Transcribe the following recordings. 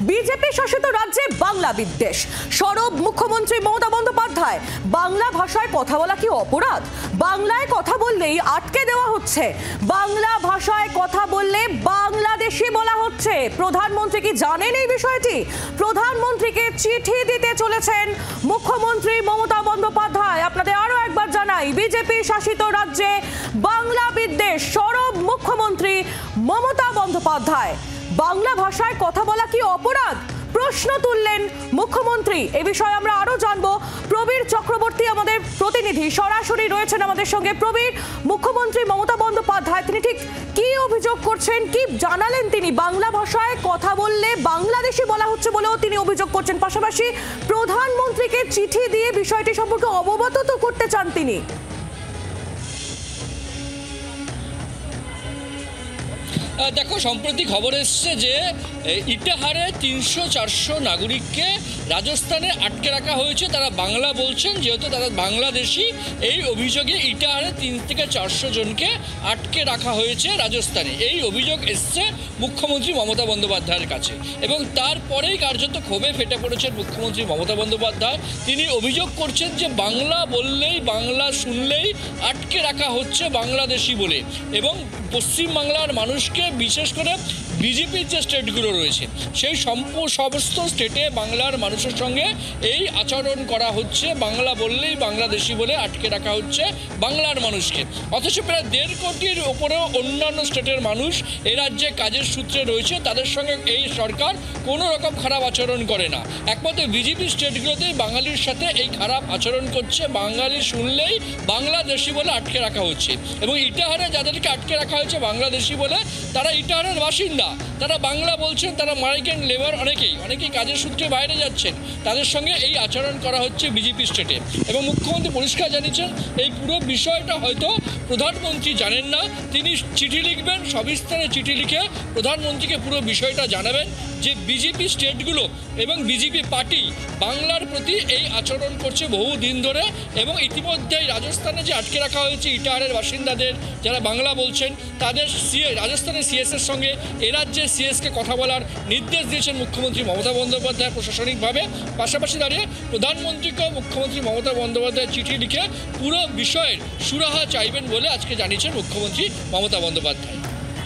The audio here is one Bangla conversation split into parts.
বিজেপি শাসিত রাজ্যে বাংলা বিদ্বেষ। সরব মুখ্যমন্ত্রী মমতা বন্দ্যোপাধ্যায়, বাংলা ভাষায় কথা বলা কি অপরাধ? বাংলায় কথা বললেই আটকে দেওয়া হচ্ছে। বাংলা ভাষায় কথা বললে বাংলাদেশি বলা হচ্ছে। প্রধানমন্ত্রী কি জানেন এই বিষয়টি? প্রধানমন্ত্রীকে চিঠি দিতে চলেছেন মুখ্যমন্ত্রী মমতা বন্দ্যোপাধ্যায়। আপনাদের আরো একবার জানাই, বিজেপি শাসিত রাজ্যে বাংলা বিদ্বেষ। সরব মুখ্যমন্ত্রী মমতা বন্দ্যোপাধ্যায়, বাংলা ভাষায় কথা বলা কি অপরাধ? প্রশ্ন তুললেন মুখ্যমন্ত্রী। এ বিষয়ে আমরা আরো জানবো। প্রবীর চক্রবর্তী আমাদের প্রতিনিধি সরাসরি রয়েছেন আমাদের সঙ্গে। প্রবীর, মুখ্যমন্ত্রী মমতা বন্দ্যোপাধ্যায় তিনি ঠিক কি অভিযোগ করছেন, কি জানালেন তিনি? বাংলা ভাষায় কথা বললে বাংলাদেশি বলা হচ্ছে বলেও তিনি অভিযোগ করছেন, পাশাপাশি প্রধানমন্ত্রীকে চিঠি দিয়ে বিষয়টি সম্পর্কে অবগত তো করতে চান তিনি। দেখো, সম্প্রতি খবর এসছে যে ইটাহারে 300-400 নাগরিককে রাজস্থানে আটকে রাখা হয়েছে। তারা বাংলা বলছেন, যেহেতু তারা বাংলাদেশি। এই অভিযোগে ইটাহারে 300 থেকে 400 জনকে আটকে রাখা হয়েছে রাজস্থানে। এই অভিযোগ এসছে মুখ্যমন্ত্রী মমতা বন্দ্যোপাধ্যায়ের কাছে, এবং তারপরেই কার্যত ক্ষোভে ফেটে পড়েছেন মুখ্যমন্ত্রী মমতা বন্দ্যোপাধ্যায়। তিনি অভিযোগ করছেন যে বাংলা বললেই, বাংলা শুনলেই আটকে রাখা হচ্ছে বাংলাদেশি বলে, এবং পশ্চিমবাংলার মানুষকে, বিশেষ করে বিজেপির যে স্টেটগুলো রয়েছে সেই সমস্ত স্টেটে বাংলার মানুষের সঙ্গে এই আচরণ করা হচ্ছে। বাংলা বললেই বাংলাদেশি বলে আটকে রাখা হচ্ছে বাংলার মানুষকে। অথচ প্রায় 1.5 কোটির ওপরেও অন্যান্য স্টেটের মানুষ এ রাজ্যে কাজের সূত্রে রয়েছে, তাদের সঙ্গে এই সরকার কোনো রকম খারাপ আচরণ করে না। একমাত্র বিজেপি স্টেটগুলোতেই বাঙালির সাথে এই খারাপ আচরণ করছে। বাঙালি শুনলেই বাংলাদেশি বলে আটকে রাখা হচ্ছে, এবং ইটাহারে যাদেরকে আটকে রাখা হয়েছে বাংলাদেশি বলে, তারা ইটাহারের বাসিন্দা, তারা বাংলা বলছেন, তারা মাইগ্রেন্ট লেবার, অনেকেই কাজের সূত্রে বাইরে যাচ্ছেন। তাদের সঙ্গে এই আচরণ করা হচ্ছে বিজেপি স্টেটে, এবং মুখ্যমন্ত্রী পরিষ্কার জানিয়েছেন এই পুরো বিষয়টা হয়তো প্রধানমন্ত্রী জানেন না। তিনি চিঠি লিখবেন, সবিস্তারে চিঠি লিখে প্রধানমন্ত্রীকে পুরো বিষয়টা জানাবেন যে বিজেপি স্টেটগুলো এবং বিজেপি পার্টি বাংলার প্রতি এই আচরণ করছে বহুদিন ধরে। এবং ইতিমধ্যেই রাজস্থানে যে আটকে রাখা হয়েছে ইটাহারের বাসিন্দাদের, যারা বাংলা বলছেন, তাদের রাজস্থানের সিএসের সঙ্গে এ রাজ্যের সিএসকে কথা বলার নির্দেশ দিয়েছেন মুখ্যমন্ত্রী মমতা বন্দ্যোপাধ্যায় প্রশাসনিকভাবে। পাশাপাশি দাঁড়িয়ে প্রধানমন্ত্রীকেও মুখ্যমন্ত্রী মমতা বন্দ্যোপাধ্যায় চিঠি লিখে পুরো বিষয়ের সুরাহা চাইবেন বলে আজকে জানিয়েছেন মুখ্যমন্ত্রী মমতা বন্দ্যোপাধ্যায়।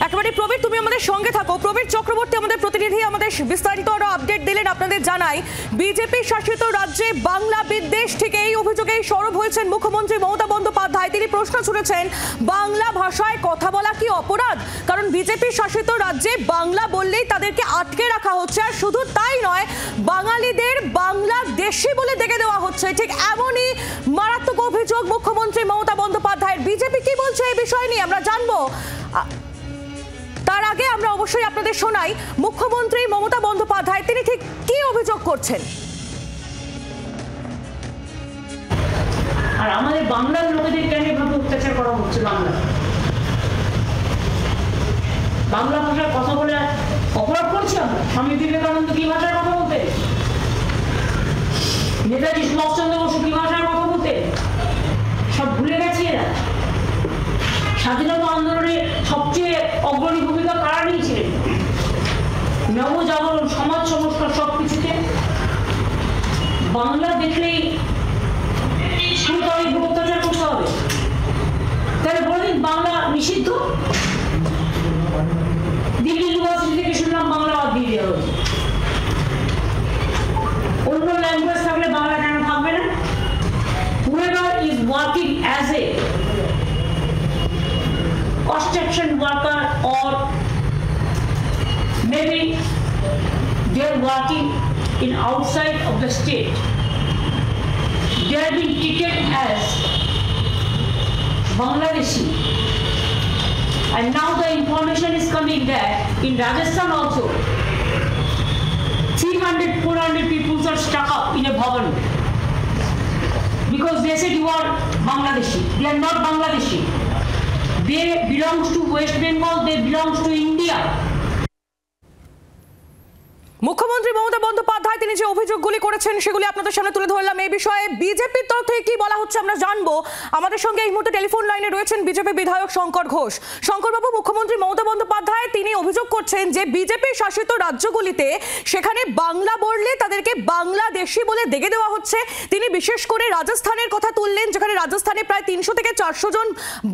একেবারে প্রবীর, তুমি আমাদের সঙ্গে থাকো। প্রবীর চক্রবর্তী আমাদের প্রতিনিধি আমাদের বিস্তারিত আরো আপডেট দিলেন। আপনাদের জানাই, বিজেপি শাসিত রাজ্যে বাংলা বিদ্বেষ, ঠিক এই অভিযোগেই সরব হয়েছেন মুখ্যমন্ত্রী মমতা বন্দ্যোপাধ্যায়। তিনি প্রশ্ন ছুড়েছেন, বাংলা ভাষায় কথা বলা কি অপরাধ? কারণ বিজেপি শাসিত রাজ্যে বাংলা বললেই তাদেরকে আটকে রাখা হচ্ছে, আর শুধু তাই নয়, বাঙালিদের বাংলাদেশি বলে ডেকে দেওয়া হচ্ছে। ঠিক এমনই মারাত্মক অভিযোগ মুখ্যমন্ত্রী মমতা বন্দ্যোপাধ্যায়ের। বিজেপি কি বলছে এই বিষয় নিয়ে আমরা জানবো। তার আগে আমরা অবশ্যই আপনাদের শোনাই মুখ্যমন্ত্রী মমতা বন্দ্যোপাধ্যায় তিনি ঠিক কি অভিযোগ করছেন। আর আমাদের বাংলার লোকেদের কেন এভাবে অত্যাচার করা হচ্ছে? বাংলা ভাষায় কথা বলে অপরাধ করছি আমরা? স্বামী বিবেকানন্দ কি ভাষায় কথা বলতেন? নেতাজি সুভাষচন্দ্র বসু কি ভাষায় কথা বলতেন? সব ভুলে গেছি এরা। স্বাধীনতা আন্দোলনে সবচেয়ে অগ্রণী ভূমিকা কারা নিয়েছিলেন? নবজাগরণ, সমাজ সংস্কার, সবকিছুতে বাংলা দেখলেই অত্যাচার করতে হবে। তাহলে বলেন বাংলা নিষিদ্ধ? দিল্লি ইউনিভার্সিটি থেকে শুনলাম বাংলা বাদ দিয়ে দেওয়া হয়েছে। অন্য ল্যাঙ্গুয়েজ থাকলে বাংলা কেন থাকবে না? Whoever is working as a construction worker, or maybe they are working in outside of the state, they are being treated as Bangladeshi. And now the information is coming that in Rajasthan also 300-400 people are stuck up in a bhavan because they said you are Bangladeshi. They are not Bangladeshi. They belongs to West Bengal, they belongs to India. মুখ্যমন্ত্রী মমতা বন্দ্যোপাধ্যায় তিনি যে অভিযোগগুলি করেছেন সেগুলি আপনাদের সামনে তুলে ধরলাম। এই বিষয়ে বিজেপির তরফ থেকে কি বলা হচ্ছে আমরা জানবো। আমাদের সঙ্গে এই মুহূর্তে টেলিফোন লাইনে রয়েছেন বিজেপি বিধায়ক শঙ্কর ঘোষ। শঙ্করবাবু, মুখ্যমন্ত্রী মমতা বন্দ্যোপাধ্যায় তিনি অভিযোগ করছেন যে বিজেপি শাসিত রাজ্যগুলিতে সেখানে বাংলা বললে তাদেরকে বাংলাদেশি বলে দেখে দেওয়া হচ্ছে। তিনি বিশেষ করে রাজস্থানের কথা তুললেন, যেখানে রাজস্থানে প্রায় 300 থেকে 400 জন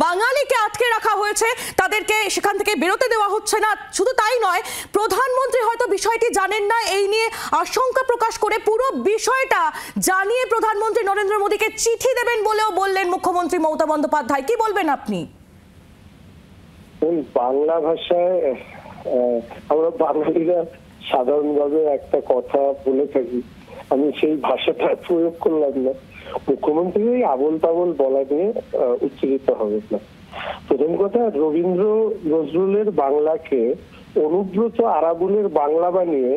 বাঙালিকে আটকে রাখা হয়েছে, তাদেরকে সেখান থেকে বেরোতে দেওয়া হচ্ছে না। শুধু তাই নয়, প্রধানমন্ত্রী হয়তো বিষয়টি জানেন না, এই নিয়ে আশঙ্কা প্রকাশ করে পুরো বিষয়টা জানিয়ে প্রধানমন্ত্রী নরেন্দ্র মোদীকে চিঠি দেবেন বলেও বললেন মুখ্যমন্ত্রী মমতা বন্দ্যোপাধ্যায়। কি বলবেন আপনি? বাংলা ভাষায় আমরা বাঙালিরা সাধারণভাবে একটা কথা বলে থাকি, আমি সেই ভাষাটা প্রয়োগ করলাম না। মুখ্যমন্ত্রী আবোল তাবোল বলা নিয়ে উচ্চারিত হবে না। প্রথম কথা, রবীন্দ্র নজরুলের বাংলাকে অনুব্রত আরাবুলের বাংলা বানিয়ে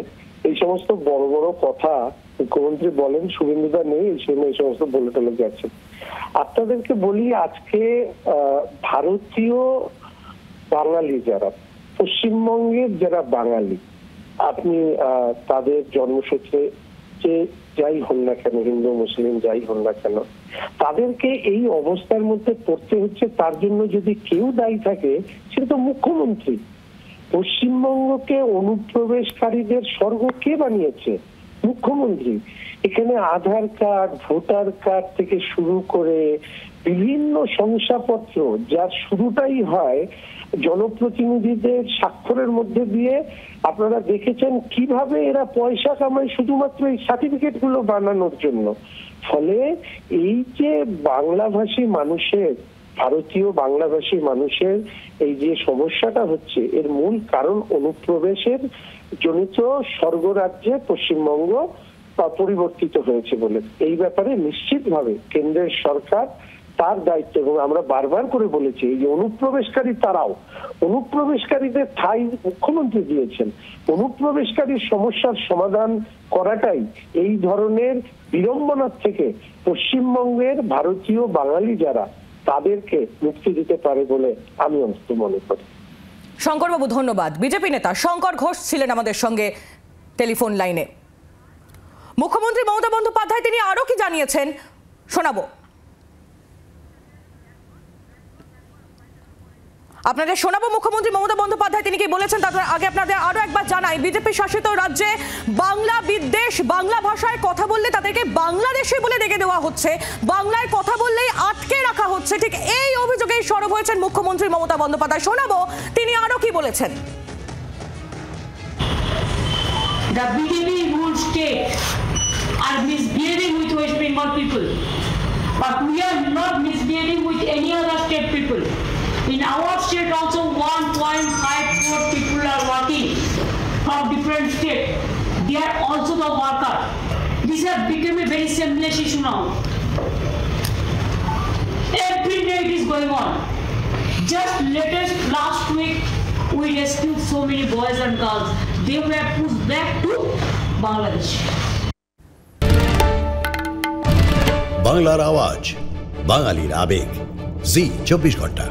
এই সমস্ত বড় বড় কথা মুখ্যমন্ত্রী বলেন, শুভেন্দুদা নেই এই সময় এই সমস্ত বলে টলে যাচ্ছে। আপনাদেরকে বলি, আজকে ভারতীয় বাঙালি যারা, পশ্চিমবঙ্গের যারা বাঙালি, আপনি তাদের জন্মসূত্রে যে যাই হন না কেন, হিন্দু মুসলিম যাই হন না কেন, তাদেরকে এই অবস্থার মধ্যে পড়তে হচ্ছে। তার জন্য যদি কেউ দায়ী থাকে সেটা তো মুখ্যমন্ত্রী। পশ্চিমবঙ্গকে অনুপ্রবেশকারীদের স্বর্গ কে বানিয়েছে? মুখ্যমন্ত্রী। এখানে আধার কার্ড, ভোটার কার্ড থেকে শুরু করে বিভিন্ন শংসাপত্র, যার শুরুটাই হয় জনপ্রতিনিধিদের স্বাক্ষরের মধ্যে দিয়ে। আপনারা দেখেছেন কিভাবে এরা পয়সা কামায় শুধুমাত্র এই সার্টিফিকেট গুলো বানানোর জন্য। ফলে এই যে বাংলাভাষী মানুষের, ভারতীয় বাংলাভাষী মানুষের এই যে সমস্যাটা হচ্ছে, এর মূল কারণ অনুপ্রবেশের জনিত স্বর্গরাজ্যে পশ্চিমবঙ্গ পরিবর্তিত হয়েছে বলে। এই ব্যাপারে নিশ্চিতভাবে কেন্দ্রের সরকার তার দায়িত্ব, এবং আমরা বারবার করে বলেছি এই যে অনুপ্রবেশকারী, তারাও অনুপ্রবেশকারীদের ঠাঁই মুখ্যমন্ত্রী দিয়েছেন। অনুপ্রবেশকারীর সমস্যার সমাধান করাটাই এই ধরনের বিড়ম্বনার থেকে পশ্চিমবঙ্গের ভারতীয় বাঙালি যারা, তাদেরকে মুক্তি দিতে পারে বলে আমি অন্তত মনে করি। শঙ্করবাবু ধন্যবাদ। বিজেপি নেতা শঙ্কর ঘোষ ছিলেন আমাদের সঙ্গে টেলিফোন লাইনে। মুখ্যমন্ত্রী মমতা বন্দ্যোপাধ্যায় তিনি আরো কি জানিয়েছেন শোনাবো আপনাদের। শোনাবো মুখ্যমন্ত্রী মমতা বন্দ্যোপাধ্যায় তিনি কি বলেছেন, তারপর আগে আপনাদের আরো একবার জানাই, বিজেপি শাসিত রাজ্যে বাংলা বিদ্বেষ, বাংলা ভাষায় কথা বললে তাদেরকে বাংলাদেশি বলে ডেকে দেওয়া হচ্ছে, বাংলায় কথা বললেই আটকে রাখা হচ্ছে। ঠিক এই অভিযোগেই সরব হয়েছেন মুখ্যমন্ত্রী মমতা বন্দ্যোপাধ্যায়। শোনাবো তিনি আরো কি বলেছেন। The BJP ruled state are misbehaving with West Bengal people, but we are not misbehaving with any other state people. In our state also 1.54 people are working from different states. They are also the workers. This has become a very seamless issue now. Every day it is going on. Just latest last week we rescued so many boys and girls. They were pushed back to Bangladesh. বাংলার আওয়াজ, বাঙালির আবেগ, জি 24 ঘন্টা।